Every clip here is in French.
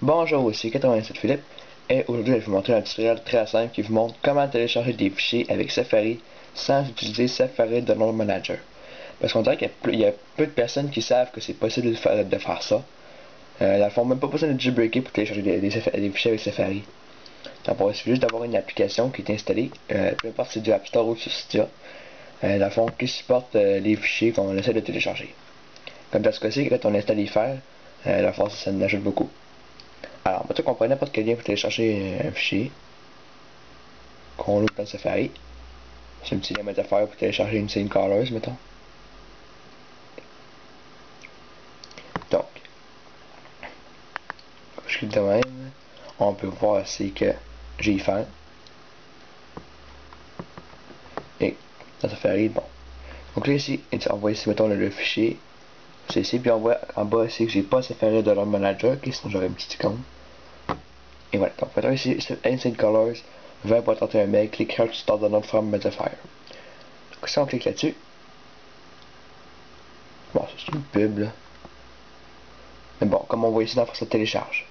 Bonjour, ici 87 Philippe et aujourd'hui je vais vous montrer un tutoriel très simple qui vous montre comment télécharger des fichiers avec Safari sans utiliser Safari Download Manager. Parce qu'on dirait qu'il y a peu de personnes qui savent que c'est possible de faire ça. Dans le fond, même pas besoin de jailbreaker pour télécharger des fichiers avec Safari. Donc il suffit juste d'avoir une application qui est installée, peu importe si c'est du App Store ou sur Cydia, dans le fond qui supporte les fichiers qu'on essaie de télécharger. Comme dans ce cas-ci, quand on installe les files, la force ça nous ajoute beaucoup. Alors, mettons qu'on prend n'importe quel lien pour télécharger un fichier qu'on ouvre dans Safari. C'est un petit lien à faire pour télécharger une scene colors, mettons. Donc, je clique de même, on peut voir c'est que j'ai fait. Et dans Safari, bon. Donc là ici, on voit ici, mettons le fichier. C'est ici, puis on voit en bas ici que j'ai pas Safari Download Manager, okay, sinon j'aurais un petit icône. Et voilà, donc mettons ici, Insane Colors, 20.31 MB, click here to start download from Metaphire. Donc si on clique là-dessus, bon, c'est une pub là. Mais bon, comme on voit ici, dans le fond, ça télécharge.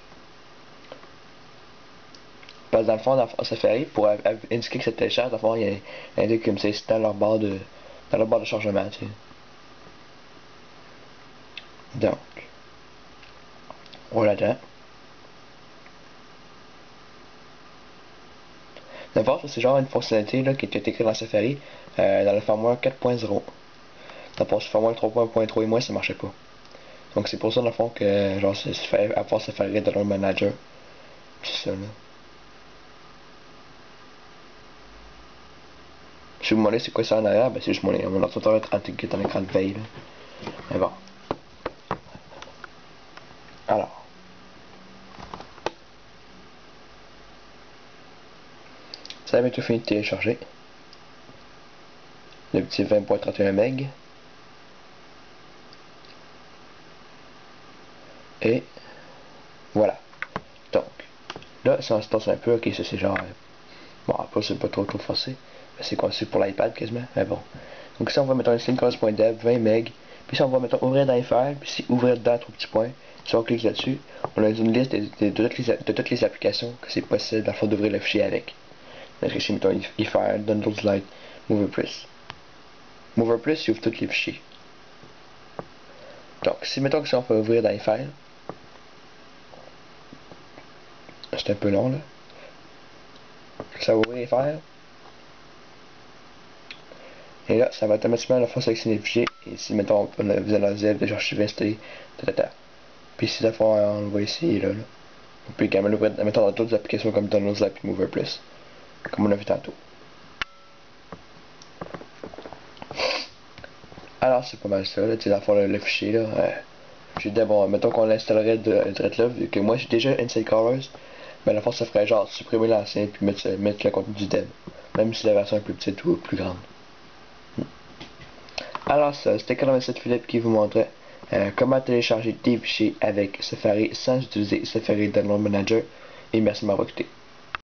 Parce que dans le fond, dans Safari, pour indiquer que ça télécharge, dans le fond, il y a un indique comme ça ici dans leur barre de chargement, tu sais. Donc, on l'attend. Dans le fond, c'est genre une fonctionnalité là, qui était écrite dans Safari dans le firmware 4.0. Dans le fond, sur le firmware 3.3 et moins, ça marchait pas. Donc c'est pour ça dans le fond que genre c'est fait à part Safari Download Manager. C'est ça là. Si vous me demandez c'est quoi ça en arrière, ben c'est juste mon ordinateur intégré dans l'écran de veille là. Mais bon. Alors. Ça va bientôt fini de télécharger. Le petit 20.31 MB. Et voilà. Donc, là, si on se passe un peu, ok, ça c'est genre. Bon, après c'est pas trop forcé. C'est conçu pour l'iPad quasiment, mais bon. Donc ici on va mettre un syncros.dev 20 MB. Puis ici on va mettre ouvrir dans les files. Puis ici ouvrir dedans 3 petits points. Si on clique là-dessus, on a une liste de toutes les applications que c'est possible dans le fond d'ouvrir le fichier avec. Donc ici mettons eFile, Downloads Lite, MoverPlus. MoverPlus il ouvre tous les fichiers. Donc si mettons que si on peut ouvrir dans les files, c'est un peu long là. Ça va ouvrir les files. Et là, ça va automatiquement la fois sélectionner le fichier. Et ici, mettons, vous allez dans ZF, déjà archivé, installé, tata. Puis ici, la fois, on le voit ici et là. On peut également l'ouvrir, mettons, dans d'autres applications comme Downloads Lite et MoverPlus. Comme on a vu tantôt. Alors, c'est pas mal ça, là. Tu sais, la fois, le fichier, là. J'ai dit, bon, mettons qu'on l'installerait direct là, vu que moi, j'ai déjà Insane Colors. Mais la fois, ça ferait genre supprimer l'ancien puis mettre le contenu du dev. Même si la version est plus petite ou plus grande. Alors ça, c'était 87 Philippe qui vous montrait comment télécharger des fichiers avec Safari sans utiliser Safari Download Manager. Et merci de m'avoir écouté.